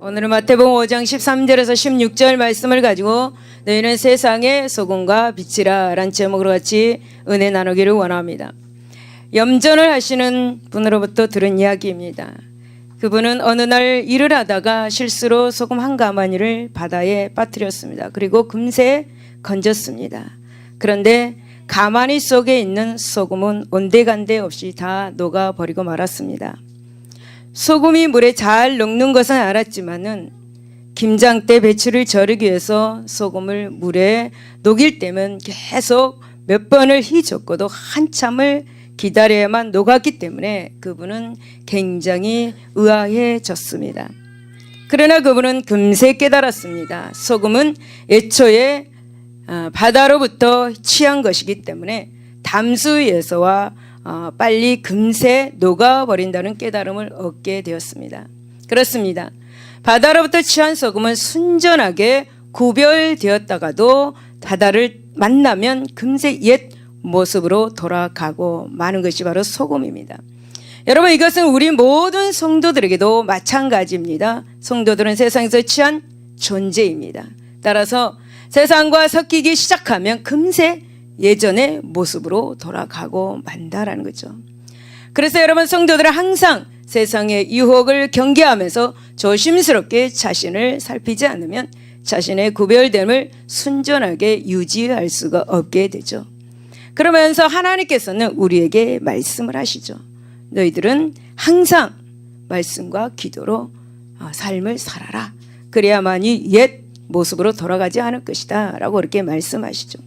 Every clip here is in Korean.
오늘은 마태복음 5장 13절에서 16절 말씀을 가지고 너희는 세상의 소금과 빛이라 라는 제목으로 같이 은혜 나누기를 원합니다. 염전을 하시는 분으로부터 들은 이야기입니다. 그분은 어느 날 일을 하다가 실수로 소금 한 가마니를 바다에 빠뜨렸습니다. 그리고 금세 건졌습니다. 그런데 가마니 속에 있는 소금은 온데간데 없이 다 녹아버리고 말았습니다. 소금이 물에 잘 녹는 것은 알았지만은 김장 때 배추를 절이기 위해서 소금을 물에 녹일 때면 계속 몇 번을 휘젓고도 한참을 기다려야만 녹았기 때문에 그분은 굉장히 의아해졌습니다. 그러나 그분은 금세 깨달았습니다. 소금은 애초에 바다로부터 취한 것이기 때문에 담수에서와 빨리 금세 녹아버린다는 깨달음을 얻게 되었습니다. 그렇습니다. 바다로부터 취한 소금은 순전하게 구별되었다가도 바다를 만나면 금세 옛 모습으로 돌아가고 마는 것이 바로 소금입니다. 여러분, 이것은 우리 모든 성도들에게도 마찬가지입니다. 성도들은 세상에서 취한 존재입니다. 따라서 세상과 섞이기 시작하면 금세 예전의 모습으로 돌아가고 만다라는 거죠. 그래서 여러분, 성도들은 항상 세상의 유혹을 경계하면서 조심스럽게 자신을 살피지 않으면 자신의 구별됨을 순전하게 유지할 수가 없게 되죠. 그러면서 하나님께서는 우리에게 말씀을 하시죠. 너희들은 항상 말씀과 기도로 삶을 살아라. 그래야만이 옛 모습으로 돌아가지 않을 것이다 라고 그렇게 말씀하시죠.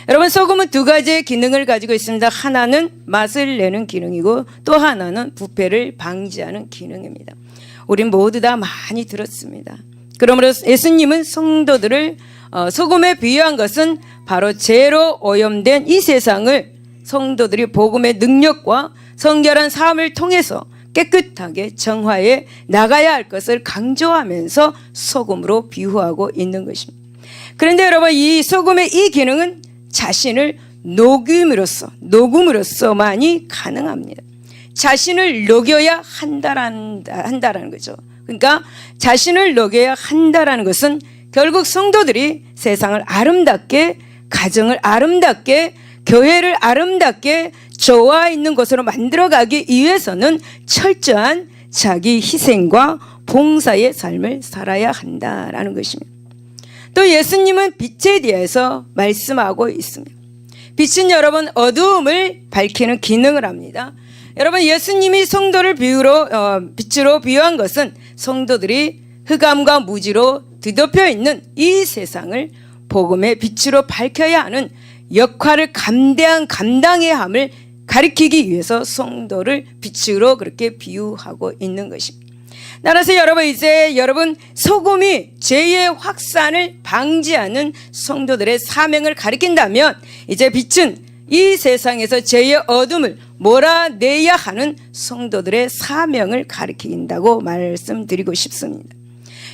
여러분, 소금은 두 가지의 기능을 가지고 있습니다. 하나는 맛을 내는 기능이고 또 하나는 부패를 방지하는 기능입니다. 우린 모두 다 많이 들었습니다. 그러므로 예수님은 성도들을 소금에 비유한 것은 바로 죄로 오염된 이 세상을 성도들이 복음의 능력과 성결한 삶을 통해서 깨끗하게 정화해 나가야 할 것을 강조하면서 소금으로 비유하고 있는 것입니다. 그런데 여러분, 이 소금의 이 기능은 자신을 녹음으로써만이 가능합니다. 자신을 녹여야 한다라는 거죠. 그러니까 자신을 녹여야 한다라는 것은 결국 성도들이 세상을 아름답게, 가정을 아름답게, 교회를 아름답게 좋아 있는 곳으로 만들어가기 위해서는 철저한 자기 희생과 봉사의 삶을 살아야 한다라는 것입니다. 또 예수님은 빛에 대해서 말씀하고 있습니다. 빛은 여러분 어두움을 밝히는 기능을 합니다. 여러분, 예수님이 성도를 빛으로 비유한 것은 성도들이 흑암과 무지로 뒤덮여 있는 이 세상을 복음의 빛으로 밝혀야 하는 역할을 감당해야 함을 가리키기 위해서 성도를 빛으로 그렇게 비유하고 있는 것입니다. 따라서 여러분 소금이 죄의 확산을 방지하는 성도들의 사명을 가리킨다면 이제 빛은 이 세상에서 죄의 어둠을 몰아내야 하는 성도들의 사명을 가리킨다고 말씀드리고 싶습니다.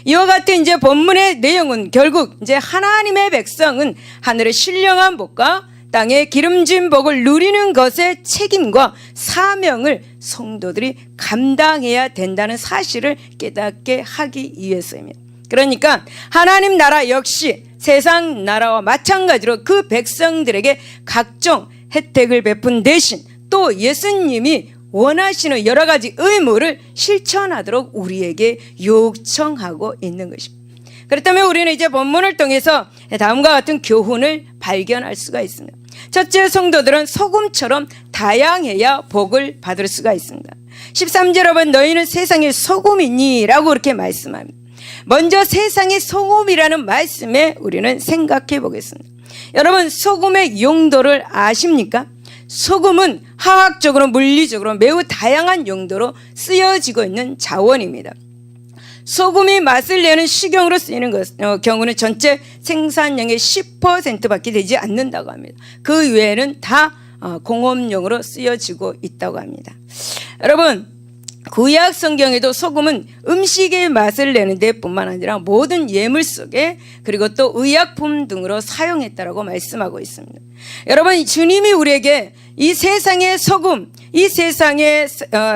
이와 같은 이제 본문의 내용은 결국 이제 하나님의 백성은 하늘의 신령한 복과 땅의 기름진 복을 누리는 것의 책임과 사명을 성도들이 감당해야 된다는 사실을 깨닫게 하기 위해서입니다. 그러니까 하나님 나라 역시 세상 나라와 마찬가지로 그 백성들에게 각종 혜택을 베푼 대신 또 예수님이 원하시는 여러 가지 의무를 실천하도록 우리에게 요청하고 있는 것입니다. 그렇다면 우리는 이제 본문을 통해서 다음과 같은 교훈을 발견할 수가 있습니다. 첫째, 성도들은 소금처럼 다양해야 복을 받을 수가 있습니다. 13절 너희는 세상의 소금이니 라고 그렇게 말씀합니다. 먼저 세상의 소금이라는 말씀에 우리는 생각해 보겠습니다. 여러분, 소금의 용도를 아십니까? 소금은 화학적으로 물리적으로 매우 다양한 용도로 쓰여지고 있는 자원입니다. 소금이 맛을 내는 식용으로 쓰이는 경우는 전체 생산량의 10%밖에 되지 않는다고 합니다. 그 외에는 다 공업용으로 쓰여지고 있다고 합니다. 여러분, 구약 성경에도 소금은 음식의 맛을 내는 데뿐만 아니라 모든 예물 속에 그리고 또 의약품 등으로 사용했다라고 말씀하고 있습니다. 여러분, 주님이 우리에게 이 세상의 소금, 이 세상의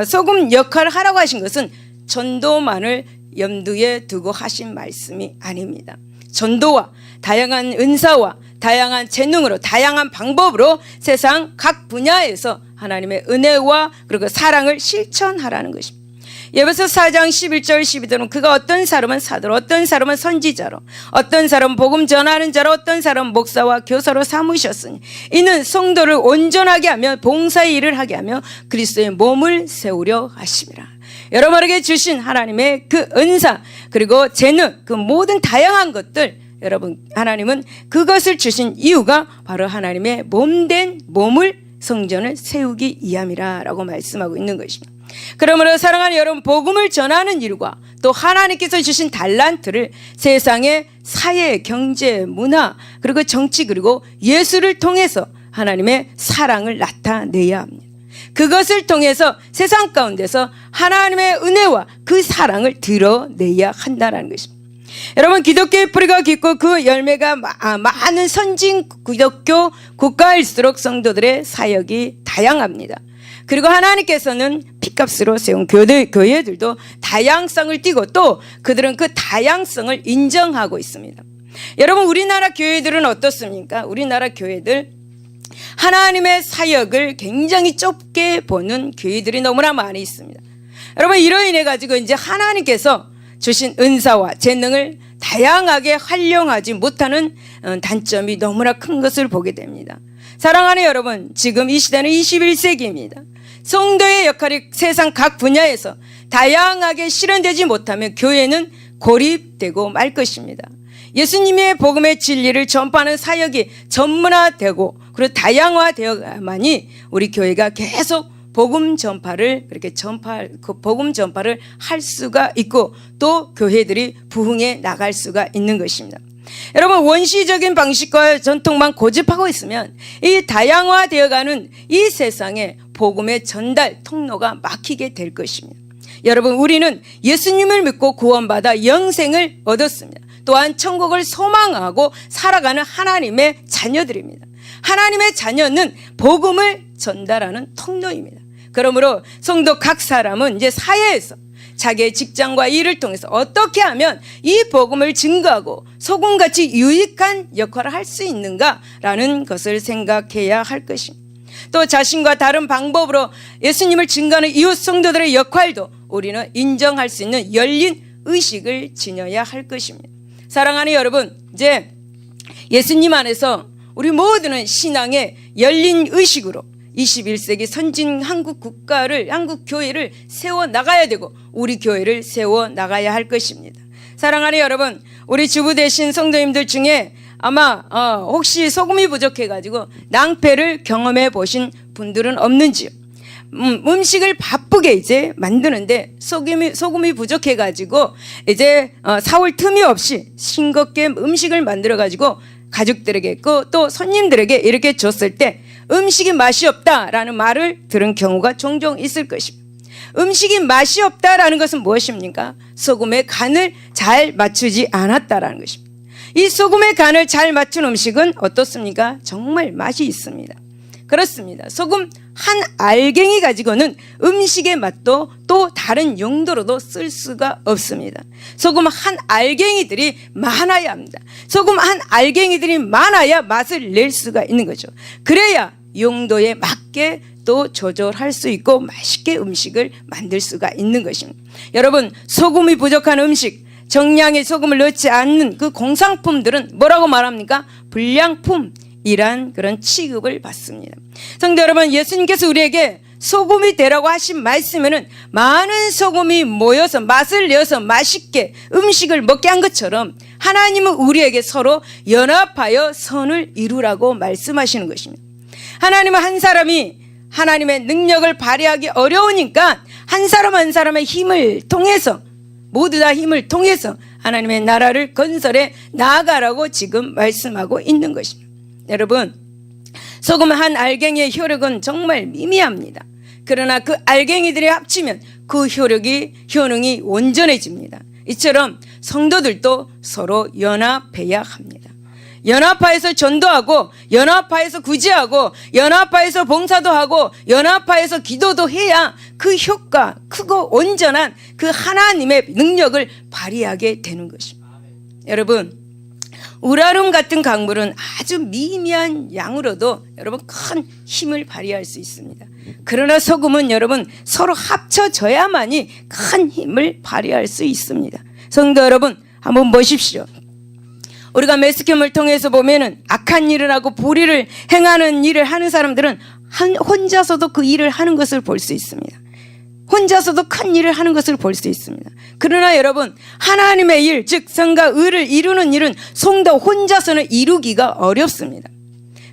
소금 역할을 하라고 하신 것은 전도만을 염두에 두고 하신 말씀이 아닙니다. 전도와 다양한 은사와 다양한 재능으로 다양한 방법으로 세상 각 분야에서 하나님의 은혜와 그리고 사랑을 실천하라는 것입니다. 에베소 4장 11절 12절은 그가 어떤 사람은 사도로 어떤 사람은 선지자로 어떤 사람은 복음 전하는 자로 어떤 사람은 목사와 교사로 삼으셨으니 이는 성도를 온전하게 하며 봉사의 일을 하게 하며 그리스도의 몸을 세우려 하심이라. 여러분에게 주신 하나님의 그 은사 그리고 재능 그 모든 다양한 것들 여러분 하나님은 그것을 주신 이유가 바로 하나님의 몸된 몸을 성전을 세우기 위함이라 라고 말씀하고 있는 것입니다. 그러므로 사랑하는 여러분 복음을 전하는 일과 또 하나님께서 주신 달란트를 세상의 사회, 경제, 문화 그리고 정치 그리고 예술을 통해서 하나님의 사랑을 나타내야 합니다. 그것을 통해서 세상 가운데서 하나님의 은혜와 그 사랑을 드러내야 한다는 것입니다. 여러분 기독교의 뿌리가 깊고 그 열매가 많은 선진 기독교 국가일수록 성도들의 사역이 다양합니다. 그리고 하나님께서는 핏값으로 세운 교회들도 다양성을 띠고 또 그들은 그 다양성을 인정하고 있습니다. 여러분 우리나라 교회들은 어떻습니까? 우리나라 교회들 하나님의 사역을 굉장히 좁게 보는 교회들이 너무나 많이 있습니다. 여러분 이로 인해 가지고 이제 하나님께서 주신 은사와 재능을 다양하게 활용하지 못하는 단점이 너무나 큰 것을 보게 됩니다. 사랑하는 여러분 지금 이 시대는 21세기입니다. 성도의 역할이 세상 각 분야에서 다양하게 실현되지 못하면 교회는 고립되고 말 것입니다. 예수님의 복음의 진리를 전파하는 사역이 전문화되고 그리고 다양화되어야만이 우리 교회가 계속 복음 전파를 복음 전파를 할 수가 있고 또 교회들이 부흥해 나갈 수가 있는 것입니다. 여러분 원시적인 방식과 전통만 고집하고 있으면 이 다양화되어가는 이 세상에 복음의 전달 통로가 막히게 될 것입니다. 여러분 우리는 예수님을 믿고 구원받아 영생을 얻었습니다. 또한 천국을 소망하고 살아가는 하나님의 자녀들입니다. 하나님의 자녀는 복음을 전달하는 통로입니다. 그러므로 성도 각 사람은 이제 사회에서 자기의 직장과 일을 통해서 어떻게 하면 이 복음을 증거하고 소금같이 유익한 역할을 할 수 있는가라는 것을 생각해야 할 것입니다. 또 자신과 다른 방법으로 예수님을 증거하는 이웃 성도들의 역할도 우리는 인정할 수 있는 열린 의식을 지녀야 할 것입니다. 사랑하는 여러분, 이제 예수님 안에서 우리 모두는 신앙의 열린 의식으로 21세기 선진 한국 국가를, 한국 교회를 세워 나가야 되고 우리 교회를 세워 나가야 할 것입니다. 사랑하는 여러분, 우리 주부 되신 성도님들 중에 아마 혹시 소금이 부족해가지고 낭패를 경험해 보신 분들은 없는지요? 음식을 바쁘게 이제 만드는데 소금이 부족해가지고 이제 사올 틈이 없이 싱겁게 음식을 만들어가지고 가족들에게 또 손님들에게 이렇게 줬을 때 음식이 맛이 없다라는 말을 들은 경우가 종종 있을 것입니다. 음식이 맛이 없다라는 것은 무엇입니까? 소금의 간을 잘 맞추지 않았다라는 것입니다. 이 소금의 간을 잘 맞춘 음식은 어떻습니까? 정말 맛이 있습니다. 그렇습니다. 소금 한 알갱이 가지고는 음식의 맛도 또 다른 용도로도 쓸 수가 없습니다. 소금 한 알갱이들이 많아야 합니다. 소금 한 알갱이들이 많아야 맛을 낼 수가 있는 거죠. 그래야 용도에 맞게 또 조절할 수 있고 맛있게 음식을 만들 수가 있는 것입니다. 여러분, 소금이 부족한 음식, 정량의 소금을 넣지 않는 그 공산품들은 뭐라고 말합니까? 불량품이란 그런 취급을 받습니다. 성도 여러분, 예수님께서 우리에게 소금이 되라고 하신 말씀에는 많은 소금이 모여서 맛을 내어서 맛있게 음식을 먹게 한 것처럼 하나님은 우리에게 서로 연합하여 선을 이루라고 말씀하시는 것입니다. 하나님은 한 사람이 하나님의 능력을 발휘하기 어려우니까 한 사람 한 사람의 힘을 통해서 모두 다 힘을 통해서 하나님의 나라를 건설해 나아가라고 지금 말씀하고 있는 것입니다. 여러분, 소금 한 알갱이의 효력은 정말 미미합니다. 그러나 그 알갱이들이 합치면 그 효능이 온전해집니다. 이처럼 성도들도 서로 연합해야 합니다. 연합하여서 전도하고 연합하여서 구제하고 연합하여서 봉사도 하고 연합하여서 기도도 해야 그 효과 크고 온전한 그 하나님의 능력을 발휘하게 되는 것입니다. 여러분, 우라름 같은 강물은 아주 미미한 양으로도 여러분 큰 힘을 발휘할 수 있습니다. 그러나 소금은 여러분 서로 합쳐져야만이 큰 힘을 발휘할 수 있습니다. 성도 여러분, 한번 보십시오. 우리가 매스컴을 통해서 보면은 악한 일을 하고 불의를 행하는 일을 하는 사람들은 혼자서도 그 일을 하는 것을 볼 수 있습니다. 혼자서도 큰 일을 하는 것을 볼 수 있습니다. 그러나 여러분, 하나님의 일, 즉 선과 의를 이루는 일은 성도 혼자서는 이루기가 어렵습니다.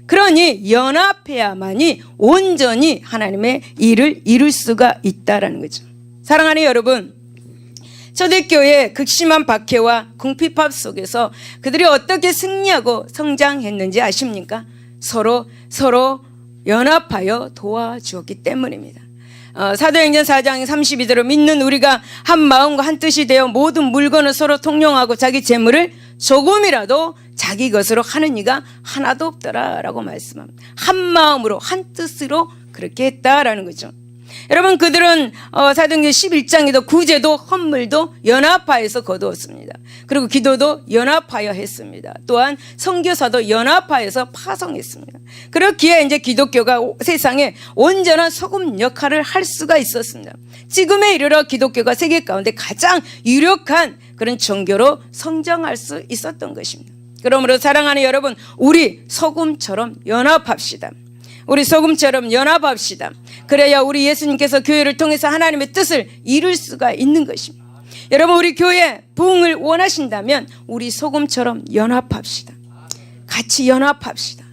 그러니 연합해야만이 온전히 하나님의 일을 이룰 수가 있다라는 거죠. 사랑하는 여러분, 초대교회의 극심한 박해와 궁핍합 속에서 그들이 어떻게 승리하고 성장했는지 아십니까? 서로 연합하여 도와주었기 때문입니다. 사도행전 4장 32절로 믿는 우리가 한 마음과 한 뜻이 되어 모든 물건을 서로 통용하고 자기 재물을 조금이라도 자기 것으로 하는 이가 하나도 없더라라고 말씀합니다. 한 마음으로 한 뜻으로 그렇게 했다라는 거죠. 여러분, 그들은 사도행전 11장에도 구제도 헌물도 연합하여서 거두었습니다. 그리고 기도도 연합하여 했습니다. 또한 선교사도 연합하여서 파송했습니다. 그렇기에 이제 기독교가 세상에 온전한 소금 역할을 할 수가 있었습니다. 지금에 이르러 기독교가 세계 가운데 가장 유력한 그런 종교로 성장할 수 있었던 것입니다. 그러므로 사랑하는 여러분, 우리 소금처럼 연합합시다. 우리 소금처럼 연합합시다. 그래야 우리 예수님께서 교회를 통해서 하나님의 뜻을 이룰 수가 있는 것입니다. 여러분, 우리 교회 부흥을 원하신다면 우리 소금처럼 연합합시다. 같이 연합합시다.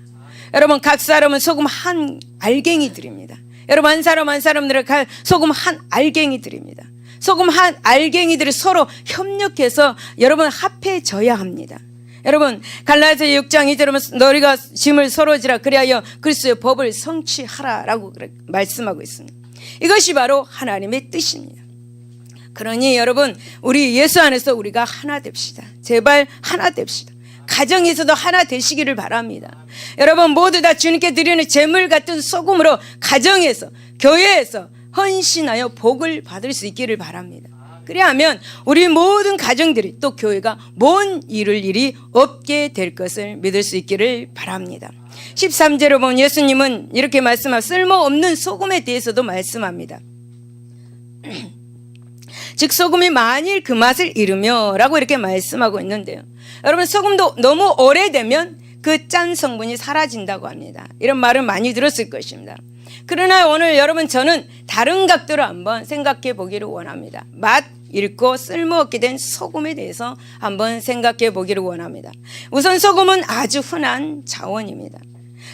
여러분, 각 사람은 소금 한 알갱이 드립니다. 여러분, 한 사람들은 소금 한 알갱이 드립니다. 소금 한 알갱이들이 서로 협력해서 여러분 합해져야 합니다. 여러분, 갈라디아서 6장 2절에 너희가 짐을 서로 지라 그리하여 그리스도의 법을 성취하라라고 말씀하고 있습니다. 이것이 바로 하나님의 뜻입니다. 그러니 여러분, 우리 예수 안에서 우리가 하나 됩시다. 제발 하나 됩시다. 가정에서도 하나 되시기를 바랍니다. 여러분, 모두 다 주님께 드리는 제물 같은 소금으로 가정에서, 교회에서 헌신하여 복을 받을 수 있기를 바랍니다. 그리하면 우리 모든 가정들이 또 교회가 못 이룰 일이 없게 될 것을 믿을 수 있기를 바랍니다. 13절에 보면 예수님은 이렇게 말씀하고 쓸모없는 소금에 대해서도 말씀합니다. 즉 소금이 만일 그 맛을 잃으며 라고 이렇게 말씀하고 있는데요. 여러분, 소금도 너무 오래되면 그 짠 성분이 사라진다고 합니다. 이런 말을 많이 들었을 것입니다. 그러나 오늘 여러분, 저는 다른 각도로 한번 생각해 보기를 원합니다. 맛 잃고 쓸모없게 된 소금에 대해서 한번 생각해 보기를 원합니다. 우선 소금은 아주 흔한 자원입니다.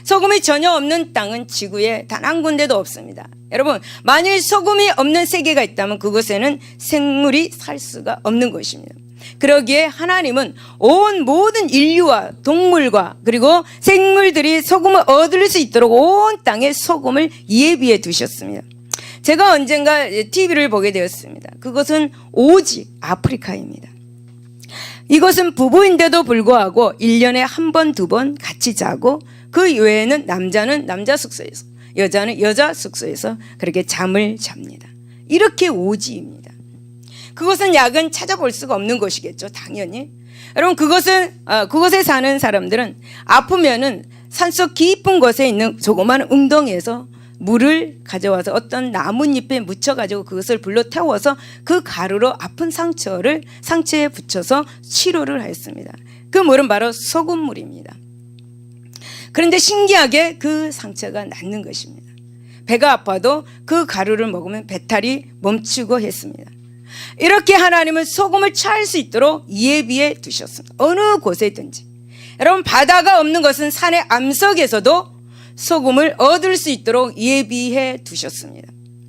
소금이 전혀 없는 땅은 지구에 단 한 군데도 없습니다. 여러분, 만일 소금이 없는 세계가 있다면 그곳에는 생물이 살 수가 없는 것입니다. 그러기에 하나님은 온 모든 인류와 동물과 그리고 생물들이 소금을 얻을 수 있도록 온 땅에 소금을 예비해 두셨습니다. 제가 언젠가 TV를 보게 되었습니다. 그것은 오직 아프리카입니다. 이것은 부부인데도 불구하고 1년에 한 번, 두 번 같이 자고 그 외에는 남자는 남자 숙소에서 여자는 여자 숙소에서 그렇게 잠을 잡니다. 이렇게 오지입니다. 그것은 약은 찾아볼 수가 없는 것이겠죠, 당연히. 여러분, 그곳에 사는 사람들은 아프면은 산속 깊은 곳에 있는 조그마한 웅덩이에서 물을 가져와서 어떤 나뭇잎에 묻혀가지고 그것을 불로 태워서 그 가루로 아픈 상처에 붙여서 치료를 했습니다. 그 물은 바로 소금물입니다. 그런데 신기하게 그 상처가 낫는 것입니다. 배가 아파도 그 가루를 먹으면 배탈이 멈추고 했습니다. 이렇게 하나님은 소금을 취할 수 있도록 예비해 두셨습니다. 어느 곳에든지. 여러분, 바다가 없는 것은 산의 암석에서도 소금을 얻을 수 있도록 예비해 두셨습니다.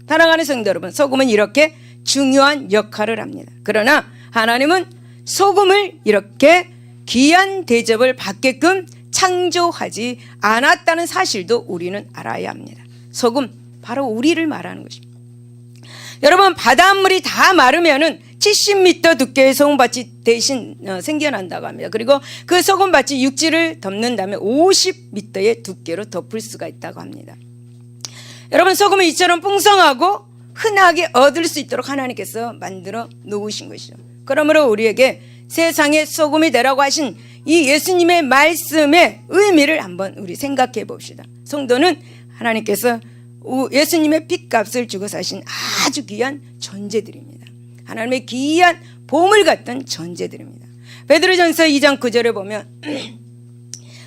사랑하는 성도 여러분, 소금은 이렇게 중요한 역할을 합니다. 그러나 하나님은 소금을 이렇게 귀한 대접을 받게끔 창조하지 않았다는 사실도 우리는 알아야 합니다. 소금, 바로 우리를 말하는 것입니다. 여러분, 바닷물이 다 마르면은 70m 두께의 소금밭이 대신 생겨난다고 합니다. 그리고 그 소금밭이 육지를 덮는 다음에 50m의 두께로 덮을 수가 있다고 합니다. 여러분, 소금은 이처럼 풍성하고 흔하게 얻을 수 있도록 하나님께서 만들어 놓으신 것이죠. 그러므로 우리에게 세상의 소금이 되라고 하신 이 예수님의 말씀의 의미를 한번 우리 생각해 봅시다. 성도는 하나님께서 예수님의 핏값을 주고 사신 아주 귀한 존재들입니다. 하나님의 귀한 보물 같은 존재들입니다. 베드로전서 2장 9절에 보면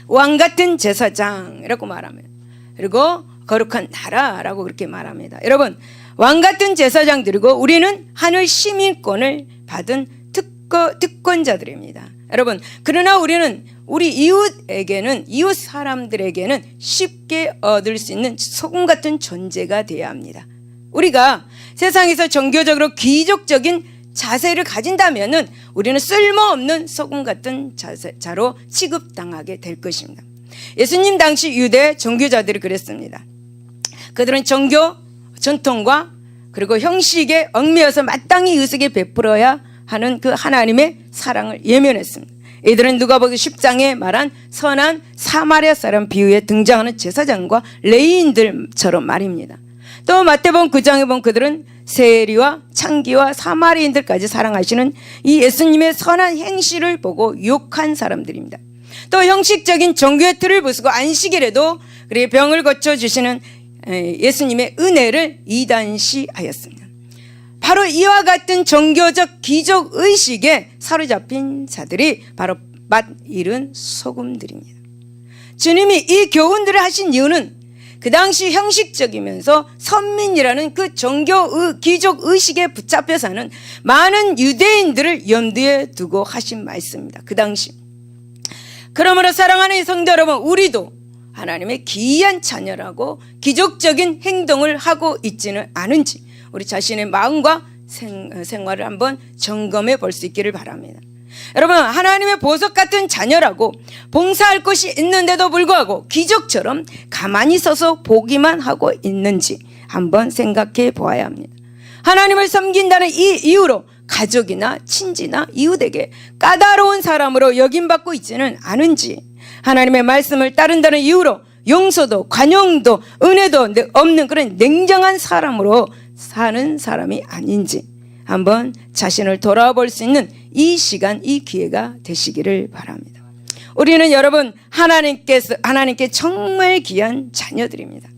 왕 같은 제사장이라고 말합니다. 그리고 거룩한 나라라고 그렇게 말합니다. 여러분, 왕 같은 제사장들이고 우리는 하늘 시민권을 받은 특권자들입니다. 여러분, 그러나 우리는 우리 이웃 사람들에게는 쉽게 얻을 수 있는 소금 같은 존재가 되어야 합니다. 우리가 세상에서 종교적으로 귀족적인 자세를 가진다면은 우리는 쓸모없는 소금 같은 자로 취급당하게 될 것입니다. 예수님 당시 유대 종교자들이 그랬습니다. 그들은 종교 전통과 그리고 형식에 얽매여서 마땅히 의식에 베풀어야 하는 그 하나님의 사랑을 예면했습니다. 이들은 누가복음 10장에 말한 선한 사마리아 사람 비유에 등장하는 제사장과 레위인들처럼 말입니다. 또 마태복음 9장에 보면 그들은 세리와 창기와 사마리인들까지 사랑하시는 이 예수님의 선한 행실을 보고 욕한 사람들입니다. 또 형식적인 종교의 틀을 부수고 안식일에도 그리고 병을 고쳐주시는 예수님의 은혜를 이단시하였습니다. 바로 이와 같은 종교적 귀족 의식에 사로잡힌 자들이 바로 맛 잃은 소금들입니다. 주님이 이 교훈들을 하신 이유는 그 당시 형식적이면서 선민이라는 그 귀족 의식에 붙잡혀 사는 많은 유대인들을 염두에 두고 하신 말씀입니다. 그 당시. 그러므로 사랑하는 성도 여러분, 우리도 하나님의 귀한 자녀라고 기족적인 행동을 하고 있지는 않은지 우리 자신의 마음과 생활을 한번 점검해 볼 수 있기를 바랍니다. 여러분, 하나님의 보석 같은 자녀라고 봉사할 것이 있는데도 불구하고 기적처럼 가만히 서서 보기만 하고 있는지 한번 생각해 보아야 합니다. 하나님을 섬긴다는 이 이유로 가족이나 친지나 이웃에게 까다로운 사람으로 여김받고 있지는 않은지, 하나님의 말씀을 따른다는 이유로 용서도 관용도 은혜도 없는 그런 냉정한 사람으로 사는 사람이 아닌지 한번 자신을 돌아볼 수 있는 이 시간, 이 기회가 되시기를 바랍니다. 우리는 여러분 하나님께 정말 귀한 자녀들입니다.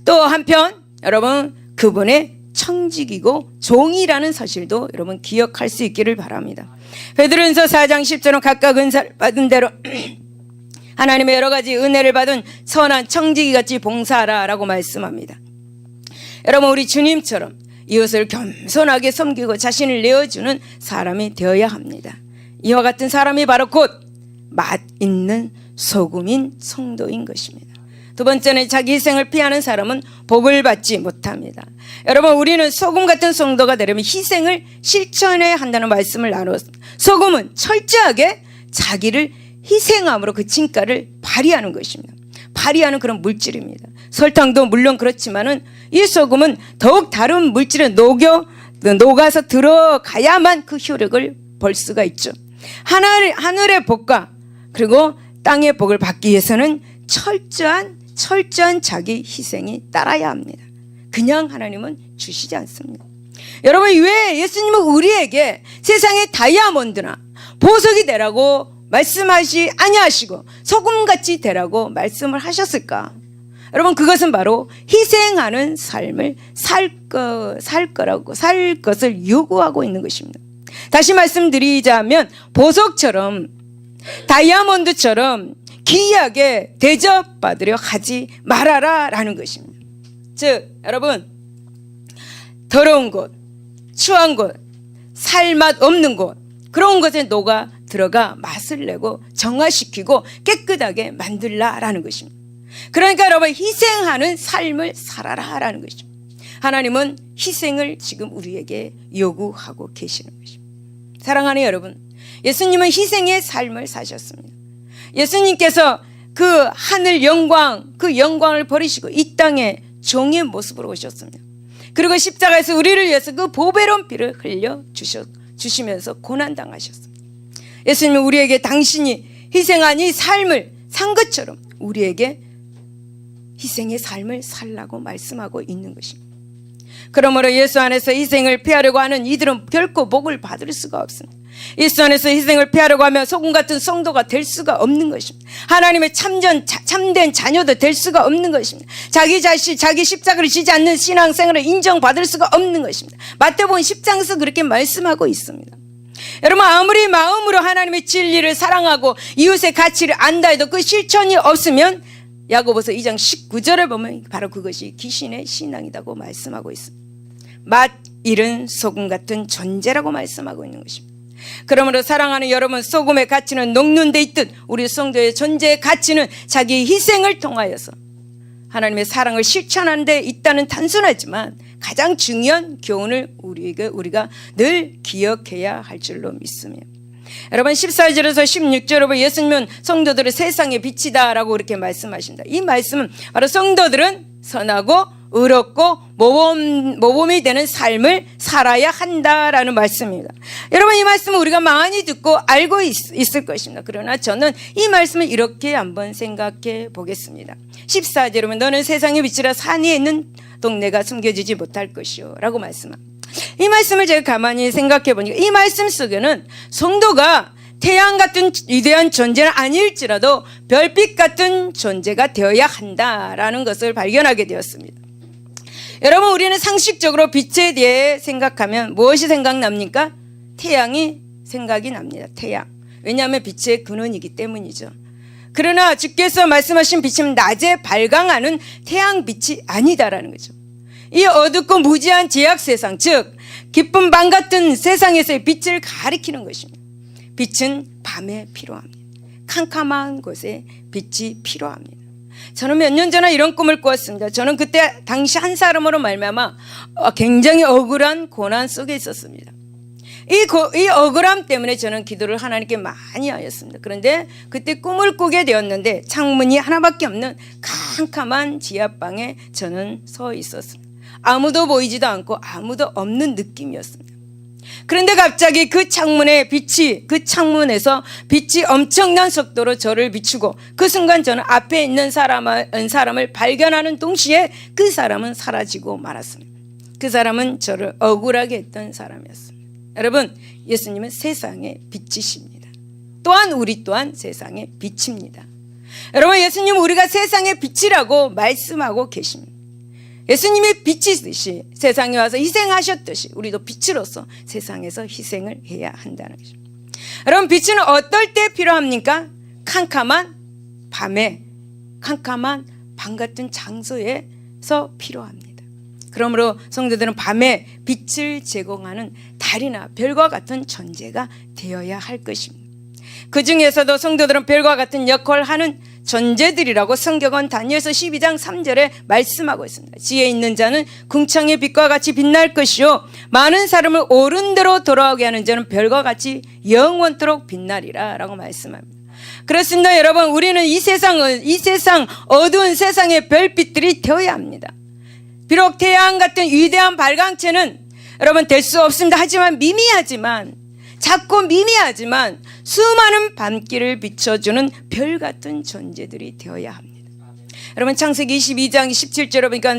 또 한편 여러분 그분의 청직이고 종이라는 사실도 여러분 기억할 수 있기를 바랍니다. 베드로전서 4장 10절은 각각 은사를 받은 대로 하나님의 여러 가지 은혜를 받은 선한 청지기같이 봉사하라라고 말씀합니다. 여러분, 우리 주님처럼 이웃을 겸손하게 섬기고 자신을 내어주는 사람이 되어야 합니다. 이와 같은 사람이 바로 곧 맛 있는 소금인 성도인 것입니다. 두 번째는 자기 희생을 피하는 사람은 복을 받지 못합니다. 여러분, 우리는 소금 같은 성도가 되려면 희생을 실천해야 한다는 말씀을 나눴습니다. 소금은 철저하게 자기를 희생함으로 그 진가를 발휘하는 것입니다. 발휘하는 그런 물질입니다. 설탕도 물론 그렇지만은 이 소금은 더욱 다른 물질에 녹아서 들어가야만 그 효력을 볼 수가 있죠. 하늘의 복과 그리고 땅의 복을 받기 위해서는 철저한 자기 희생이 따라야 합니다. 그냥 하나님은 주시지 않습니다. 여러분, 왜 예수님은 우리에게 세상의 다이아몬드나 보석이 되라고 말씀하시 아니하시고 소금같이 되라고 말씀을 하셨을까? 여러분, 그것은 바로 희생하는 삶을 살 것을 요구하고 있는 것입니다. 다시 말씀드리자면 보석처럼 다이아몬드처럼 귀하게 대접받으려 하지 말아라라는 것입니다. 즉 여러분, 더러운 곳, 추한 곳, 살맛 없는 곳, 그런 것에 녹아 들어가 맛을 내고 정화시키고 깨끗하게 만들라라는 것입니다. 그러니까 여러분, 희생하는 삶을 살아라라는 것입니다. 하나님은 희생을 지금 우리에게 요구하고 계시는 것입니다. 사랑하는 여러분, 예수님은 희생의 삶을 사셨습니다. 예수님께서 그 하늘 영광, 그 영광을 버리시고 이 땅에 종의 모습으로 오셨습니다. 그리고 십자가에서 우리를 위해서 그 보배로운 피를 흘려 주시면서 고난당하셨습니다. 예수님은 우리에게 당신이 희생한 이 삶을 산 것처럼 우리에게 희생의 삶을 살라고 말씀하고 있는 것입니다. 그러므로 예수 안에서 희생을 피하려고 하는 이들은 결코 복을 받을 수가 없습니다. 예수 안에서 희생을 피하려고 하면 소금 같은 성도가 될 수가 없는 것입니다. 하나님의 참된 자녀도 될 수가 없는 것입니다. 자기 자신, 자기 십자가를 지지 않는 신앙생활을 인정받을 수가 없는 것입니다. 마태복음 10장에서 그렇게 말씀하고 있습니다. 여러분, 아무리 마음으로 하나님의 진리를 사랑하고 이웃의 가치를 안다 해도 그 실천이 없으면 야고보서 2장 19절을 보면 바로 그것이 귀신의 신앙이라고 말씀하고 있습니다. 맛 잃은 소금 같은 존재라고 말씀하고 있는 것입니다. 그러므로 사랑하는 여러분, 소금의 가치는 녹는 데 있듯 우리 성도의 존재의 가치는 자기 희생을 통하여서 하나님의 사랑을 실천하는 데 있다는 단순하지만 가장 중요한 교훈을 우리가 늘 기억해야 할 줄로 믿습니다. 여러분, 14절에서 16절에 보면 예수님은 성도들을 세상의 빛이다라고 그렇게 말씀하신다. 이 말씀은 바로 성도들은 선하고 의롭고 모범이 되는 삶을 살아야 한다라는 말씀입니다. 여러분, 이 말씀은 우리가 많이 듣고 알고 있을 것입니다. 그러나 저는 이 말씀을 이렇게 한번 생각해 보겠습니다. 14절에 보면 너는 세상의 빛이라 산 위에 있는 동네가 숨겨지지 못할 것이요 라고 말씀합니다. 이 말씀을 제가 가만히 생각해 보니까 이 말씀 속에는 성도가 태양 같은 위대한 존재는 아닐지라도 별빛 같은 존재가 되어야 한다라는 것을 발견하게 되었습니다. 여러분, 우리는 상식적으로 빛에 대해 생각하면 무엇이 생각납니까? 태양이 생각이 납니다. 태양. 왜냐하면 빛의 근원이기 때문이죠. 그러나 주께서 말씀하신 빛은 낮에 발광하는 태양빛이 아니다라는 거죠. 이 어둡고 무지한 제약 세상, 즉 기쁜 밤 같은 세상에서의 빛을 가리키는 것입니다. 빛은 밤에 필요합니다. 캄캄한 곳에 빛이 필요합니다. 저는 몇 년 전에 이런 꿈을 꾸었습니다. 저는 그때 당시 한 사람으로 말미암아 굉장히 억울한 고난 속에 있었습니다. 이 억울함 때문에 저는 기도를 하나님께 많이 하였습니다. 그런데 그때 꿈을 꾸게 되었는데 창문이 하나밖에 없는 캄캄한 지하방에 저는 서 있었습니다. 아무도 보이지도 않고 아무도 없는 느낌이었습니다. 그런데 갑자기 그 창문에서 빛이 엄청난 속도로 저를 비추고 그 순간 저는 앞에 있는 사람을 발견하는 동시에 그 사람은 사라지고 말았습니다. 그 사람은 저를 억울하게 했던 사람이었습니다. 여러분, 예수님은 세상의 빛이십니다. 또한 우리 또한 세상의 빛입니다. 여러분, 예수님은 우리가 세상의 빛이라고 말씀하고 계십니다. 예수님의 빛이듯이 세상에 와서 희생하셨듯이 우리도 빛으로서 세상에서 희생을 해야 한다는 것입니다. 여러분, 빛은 어떨 때 필요합니까? 캄캄한 밤 같은 장소에서 필요합니다. 그러므로 성도들은 밤에 빛을 제공하는 달이나 별과 같은 존재가 되어야 할 것입니다. 그 중에서도 성도들은 별과 같은 역할을 하는 존재들이라고 성경은 다니엘서 12장 3절에 말씀하고 있습니다. 지혜 있는 자는 궁창의 빛과 같이 빛날 것이요 많은 사람을 옳은 대로 돌아오게 하는 자는 별과 같이 영원토록 빛나리라 라고 말씀합니다. 그렇습니다. 여러분, 우리는 이 세상 어두운 세상의 별빛들이 되어야 합니다. 비록 태양 같은 위대한 발광체는 여러분 될 수 없습니다. 하지만 작고 미미하지만 수많은 밤길을 비춰주는 별 같은 존재들이 되어야 합니다. 여러분, 창세기 22장 17절에 보니까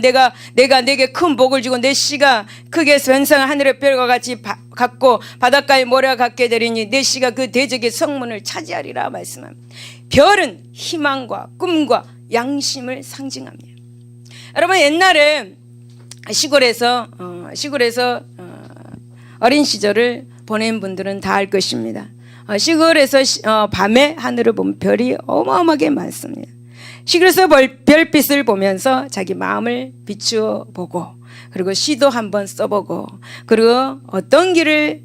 내가 내게 큰 복을 주고 내 씨가 크게 변성한 하늘의 별과 같이 같고 바닷가의 모래와 같게 되리니 내 씨가 그 대적의 성문을 차지하리라 말씀합니다. 별은 희망과 꿈과 양심을 상징합니다. 여러분, 옛날에 시골에서 어린 시절을 보낸 분들은 다 알 것입니다. 시골에서 밤에 하늘을 보면 별이 어마어마하게 많습니다. 시골에서 별빛을 보면서 자기 마음을 비추어 보고 그리고 시도 한번 써보고 그리고 어떤 길을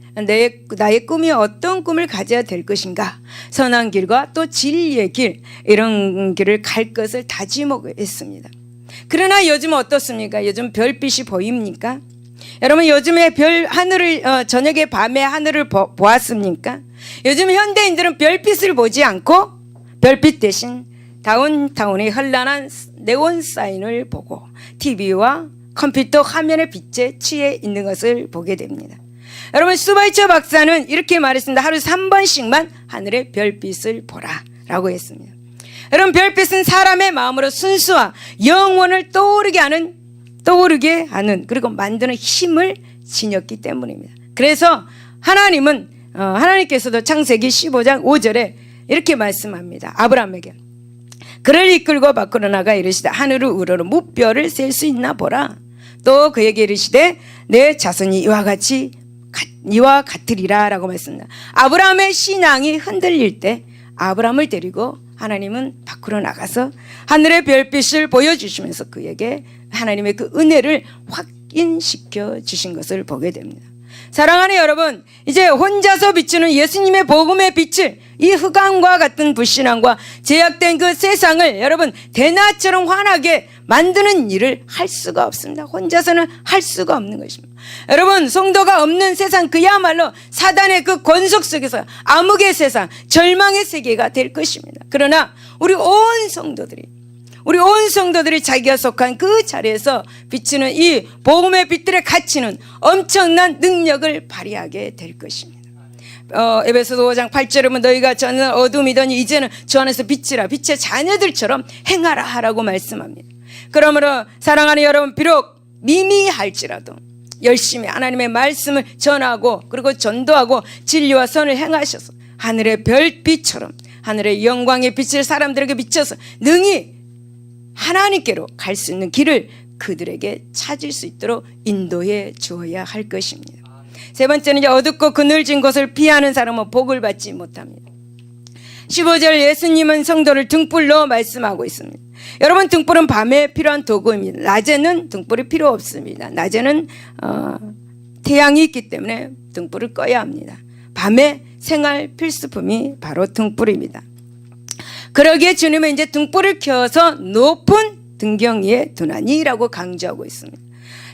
나의 꿈이 어떤 꿈을 가져야 될 것인가, 선한 길과 또 진리의 길, 이런 길을 갈 것을 다짐했습니다. 그러나 요즘 어떻습니까? 요즘 별빛이 보입니까? 여러분, 요즘에 저녁에 밤에 하늘을 보았습니까? 요즘 현대인들은 별빛을 보지 않고 별빛 대신 다운타운의 현란한 네온 사인을 보고 TV와 컴퓨터 화면의 빛에 취해 있는 것을 보게 됩니다. 여러분, 슈바이처 박사는 이렇게 말했습니다. 하루 3번씩만 하늘의 별빛을 보라 라고 했습니다. 여러분, 별빛은 사람의 마음으로 순수와 영혼을 떠오르게 하는 그리고 만드는 힘을 지녔기 때문입니다. 그래서 하나님께서도 창세기 15장 5절에 이렇게 말씀합니다. 아브라함에게 그를 이끌고 밖으로 나가 이르시되 하늘을 우러러 무별을 셀 수 있나 보라. 또 그에게 이르시되 내 자손이 이와 같으리라 라고 말씀합니다. 아브라함의 신앙이 흔들릴 때 아브라함을 데리고 하나님은 밖으로 나가서 하늘의 별빛을 보여주시면서 그에게 하나님의 그 은혜를 확인시켜 주신 것을 보게 됩니다. 사랑하는 여러분, 이제 혼자서 비추는 예수님의 복음의 빛을 이 흑암과 같은 불신앙과 제약된 그 세상을 여러분 대낮처럼 환하게 만드는 일을 할 수가 없습니다. 혼자서는 할 수가 없는 것입니다. 여러분, 성도가 없는 세상, 그야말로 사단의 그 권속 속에서 암흑의 세상, 절망의 세계가 될 것입니다. 그러나 우리 온 성도들이 자기가 속한 그 자리에서 비치는 이 복음의 빛들의 가치는 엄청난 능력을 발휘하게 될 것입니다. 에베소서 5장 8절에 보면 너희가 전에는 어둠이더니 이제는 주 안에서 빛이라 빛의 자녀들처럼 행하라 라고 말씀합니다. 그러므로 사랑하는 여러분, 비록 미미할지라도 열심히 하나님의 말씀을 전하고 그리고 전도하고 진리와 선을 행하셔서 하늘의 별빛처럼 하늘의 영광의 빛을 사람들에게 비춰서 능히 하나님께로 갈 수 있는 길을 그들에게 찾을 수 있도록 인도해 주어야 할 것입니다. 세 번째는 이제 어둡고 그늘진 곳을 피하는 사람은 복을 받지 못합니다. 15절 예수님은 성도를 등불로 말씀하고 있습니다. 여러분, 등불은 밤에 필요한 도구입니다. 낮에는 등불이 필요 없습니다. 낮에는 태양이 있기 때문에 등불을 꺼야 합니다. 밤에 생활 필수품이 바로 등불입니다. 그러기에 주님은 이제 등불을 켜서 높은 등경 위에 두나니라고 강조하고 있습니다.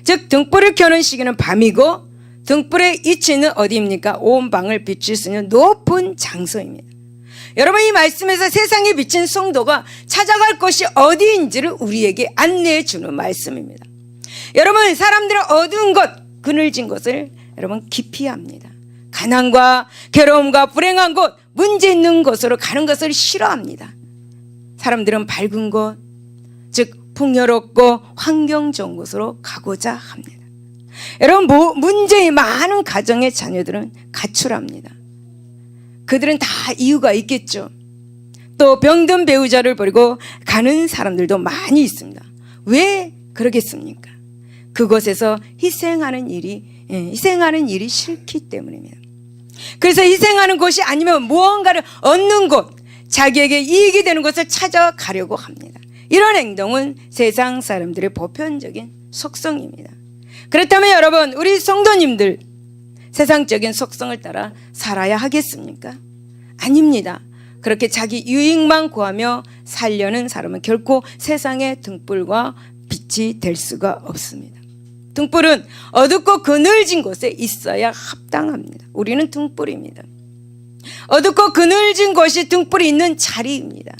즉 등불을 켜는 시기는 밤이고 등불의 위치는 어디입니까? 온 방을 비출 수 있는 높은 장소입니다. 여러분, 이 말씀에서 세상에 비친 성도가 찾아갈 곳이 어디인지를 우리에게 안내해 주는 말씀입니다. 여러분, 사람들은 어두운 곳, 그늘진 곳을 여러분 기피합니다. 가난과 괴로움과 불행한 곳, 문제 있는 곳으로 가는 것을 싫어합니다. 사람들은 밝은 곳, 즉 풍요롭고 환경 좋은 곳으로 가고자 합니다. 여러분, 문제의 많은 가정의 자녀들은 가출합니다. 그들은 다 이유가 있겠죠. 또 병든 배우자를 버리고 가는 사람들도 많이 있습니다. 왜 그러겠습니까? 그곳에서 희생하는 일이 싫기 때문입니다. 그래서 희생하는 곳이 아니면 무언가를 얻는 곳, 자기에게 이익이 되는 곳을 찾아가려고 합니다. 이런 행동은 세상 사람들의 보편적인 속성입니다. 그렇다면 여러분, 우리 성도님들 세상적인 속성을 따라 살아야 하겠습니까? 아닙니다. 그렇게 자기 유익만 구하며 살려는 사람은 결코 세상의 등불과 빛이 될 수가 없습니다. 등불은 어둡고 그늘진 곳에 있어야 합당합니다. 우리는 등불입니다. 어둡고 그늘진 곳이 등불이 있는 자리입니다.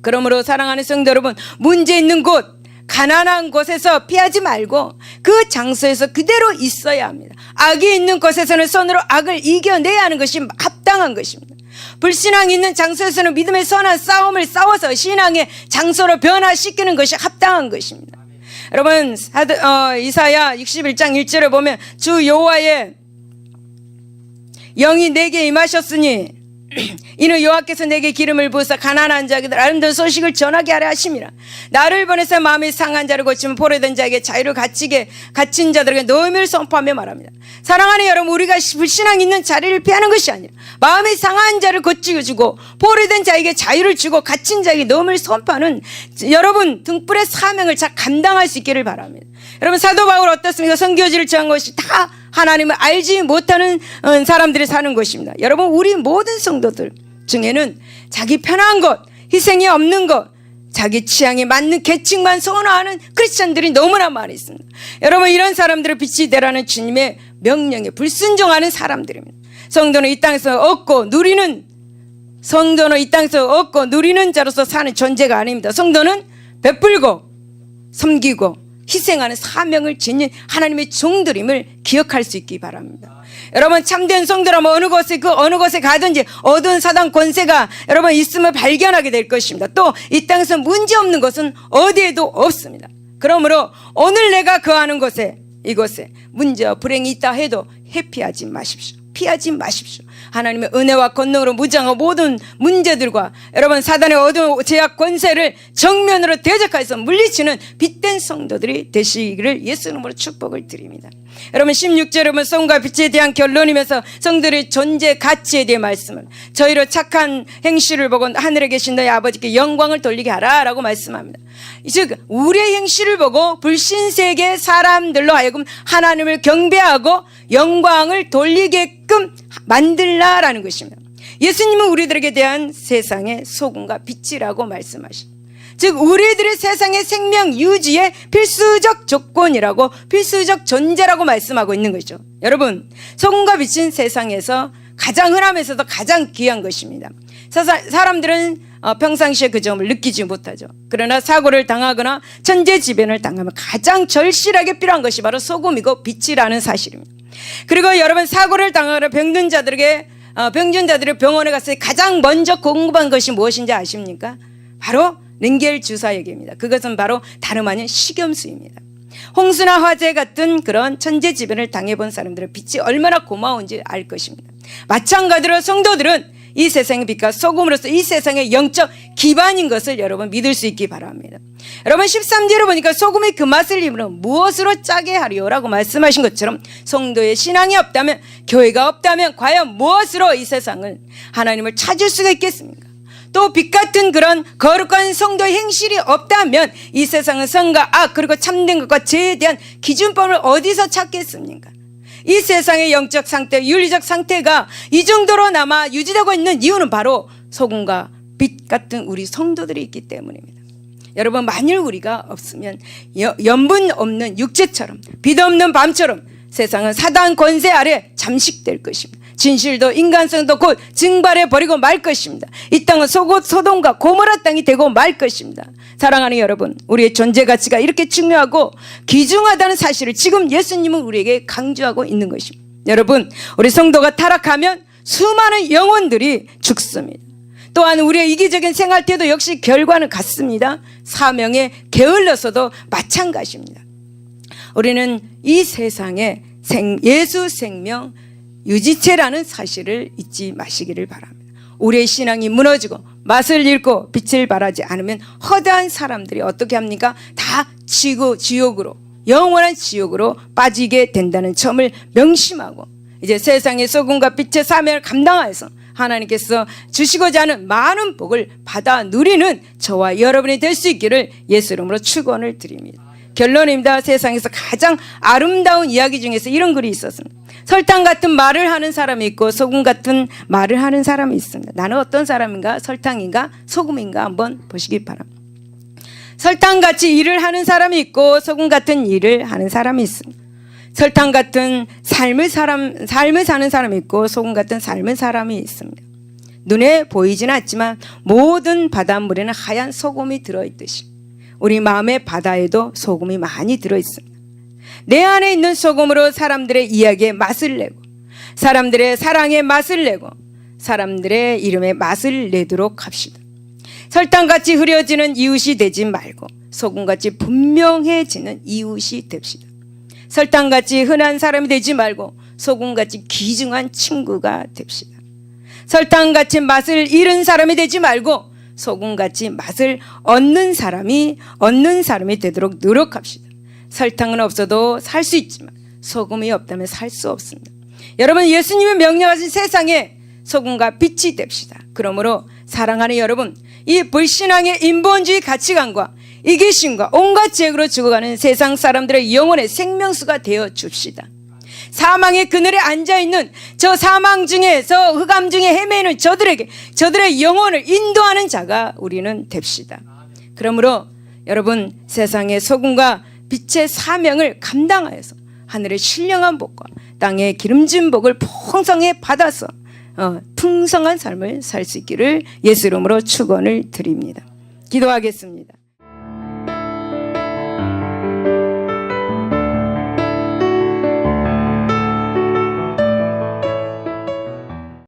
그러므로 사랑하는 성도 여러분, 문제 있는 곳, 가난한 곳에서 피하지 말고 그 장소에서 그대로 있어야 합니다. 악이 있는 곳에서는 손으로 악을 이겨내야 하는 것이 합당한 것입니다. 불신앙이 있는 장소에서는 믿음의 선한 싸움을 싸워서 신앙의 장소로 변화시키는 것이 합당한 것입니다. 여러분, 이사야 61장 1절에 보면 주 여호와의 영이 내게 임하셨으니 이는 여호와께서 내게 기름을 부으사 가난한 자에게 아름다운 소식을 전하게 하려 하심이라. 나를 보내서 마음이 상한 자를 고치면 포로된 자에게 자유를 갇힌 자들에게 노임을 선포하며 말합니다. 사랑하는 여러분, 우리가 불신앙 있는 자리를 피하는 것이 아니라 마음이 상한 자를 고치고 포로된 자에게 자유를 주고 갇힌 자에게 노임을 선포하는 여러분 등불의 사명을 잘 감당할 수 있기를 바랍니다. 여러분, 사도 바울 어떻습니까? 선교지를 정한 것이 다 하나님을 알지 못하는 사람들이 사는 것입니다. 여러분, 우리 모든 성도들 중에는 자기 편한 것, 희생이 없는 것, 자기 취향에 맞는 계층만 선호하는 크리스천들이 너무나 많이 있습니다. 여러분, 이런 사람들을 빛이 되라는 주님의 명령에 불순종하는 사람들입니다. 성도는 이 땅에서 얻고 누리는 자로서 사는 존재가 아닙니다. 성도는 베풀고 섬기고 희생하는 사명을 지닌 하나님의 종들임을 기억할 수 있기 바랍니다. 여러분, 참된 성도라면 어느 곳에 가든지 어두운 사단 권세가 여러분 있음을 발견하게 될 것입니다. 또 이 땅에서 문제 없는 것은 어디에도 없습니다. 그러므로 오늘 내가 거하는 이곳에 문제와 불행이 있다 해도 회피하지 마십시오. 피하지 마십시오. 하나님의 은혜와 권능으로 무장하고 모든 문제들과 여러분 사단의 어두운 제약 권세를 정면으로 대적해서 물리치는 빛된 성도들이 되시기를 예수 이름으로 축복을 드립니다. 여러분 16절에 보면 성과 빛에 대한 결론이면서 성도의 존재 가치에 대해 말씀을 저희로 착한 행실을 보고 하늘에 계신 너희 아버지께 영광을 돌리게 하라 라고 말씀합니다. 즉 우리의 행실을 보고 불신세계 사람들로 하여금 하나님을 경배하고 영광을 돌리게끔 만들라라는 것입니다. 예수님은 우리들에게 대한 세상의 소금과 빛이라고 말씀하십니다. 즉 우리들의 세상의 생명 유지의 필수적 조건이라고 필수적 존재라고 말씀하고 있는 거죠. 여러분 소금과 빛은 세상에서 가장 흔하면서도 가장 귀한 것입니다. 사람들은 평상시에 그 점을 느끼지 못하죠. 그러나 사고를 당하거나 천재지변을 당하면 가장 절실하게 필요한 것이 바로 소금이고 빛이라는 사실입니다. 그리고 여러분 사고를 당하거나 병든 자들이 병원에 갔을 때 가장 먼저 공급한 것이 무엇인지 아십니까? 바로 렌겔 주사역입니다. 그것은 바로 다름 아닌 식염수입니다. 홍수나 화재 같은 그런 천재지변을 당해본 사람들의 빛이 얼마나 고마운지 알 것입니다. 마찬가지로 성도들은 이 세상의 빛과 소금으로서 이 세상의 영적 기반인 것을 여러분 믿을 수 있기 바랍니다. 여러분 13절을 보니까 소금의 그 맛을 입으러 무엇으로 짜게 하리오라고 말씀하신 것처럼 성도의 신앙이 없다면, 교회가 없다면 과연 무엇으로 이 세상을 하나님을 찾을 수가 있겠습니까? 또 빛 같은 그런 거룩한 성도의 행실이 없다면 이 세상은 선과 악 그리고 참된 것과 죄에 대한 기준법을 어디서 찾겠습니까? 이 세상의 영적 상태, 윤리적 상태가 이 정도로 남아 유지되고 있는 이유는 바로 소금과 빛 같은 우리 성도들이 있기 때문입니다. 여러분 만일 우리가 없으면 염분 없는 육체처럼 빛 없는 밤처럼 세상은 사단 권세 아래 잠식될 것입니다. 진실도 인간성도 곧 증발해버리고 말 것입니다. 이 땅은 소돔과 고모라 땅이 되고 말 것입니다. 사랑하는 여러분, 우리의 존재 가치가 이렇게 중요하고 귀중하다는 사실을 지금 예수님은 우리에게 강조하고 있는 것입니다. 여러분, 우리 성도가 타락하면 수많은 영혼들이 죽습니다. 또한 우리의 이기적인 생활태도 역시 결과는 같습니다. 사명에 게을러서도 마찬가지입니다. 우리는 이 세상에 예수 생명 유지체라는 사실을 잊지 마시기를 바랍니다. 우리의 신앙이 무너지고 맛을 잃고 빛을 발하지 않으면 허다한 사람들이 어떻게 합니까? 다 지옥으로, 영원한 지옥으로 빠지게 된다는 점을 명심하고 이제 세상의 소금과 빛의 사명을 감당하여서 하나님께서 주시고자 하는 많은 복을 받아 누리는 저와 여러분이 될 수 있기를 예수 이름으로 축원을 드립니다. 결론입니다. 세상에서 가장 아름다운 이야기 중에서 이런 글이 있었습니다. 설탕 같은 말을 하는 사람이 있고 소금 같은 말을 하는 사람이 있습니다. 나는 어떤 사람인가? 설탕인가? 소금인가? 한번 보시기 바랍니다. 설탕같이 일을 하는 사람이 있고 소금 같은 일을 하는 사람이 있습니다. 설탕 같은 삶을 사는 사람이 있고 소금 같은 삶을 사람이 있습니다. 눈에 보이지는 않지만 모든 바닷물에는 하얀 소금이 들어있듯이 우리 마음의 바다에도 소금이 많이 들어있습니다. 내 안에 있는 소금으로 사람들의 이야기에 맛을 내고 사람들의 사랑에 맛을 내고 사람들의 이름에 맛을 내도록 합시다. 설탕같이 흐려지는 이웃이 되지 말고 소금같이 분명해지는 이웃이 됩시다. 설탕같이 흔한 사람이 되지 말고 소금같이 귀중한 친구가 됩시다. 설탕같이 맛을 잃은 사람이 되지 말고 소금같이 맛을 얻는 사람이 되도록 노력합시다. 설탕은 없어도 살 수 있지만 소금이 없다면 살 수 없습니다. 여러분 예수님이 명령하신 세상에 소금과 빛이 됩시다. 그러므로 사랑하는 여러분, 이 불신앙의 인본주의 가치관과 이기심과 온갖 죄악으로 죽어가는 세상 사람들의 영혼의 생명수가 되어 줍시다. 사망의 그늘에 앉아있는 저 사망 중에서 흑암 중에 헤매는 저들의 영혼을 인도하는 자가 우리는 됩시다. 그러므로 여러분 세상의 소금과 빛의 사명을 감당하여서 하늘의 신령한 복과 땅의 기름진 복을 풍성히 받아서 풍성한 삶을 살 수 있기를 예수 이름으로 축원을 드립니다. 기도하겠습니다.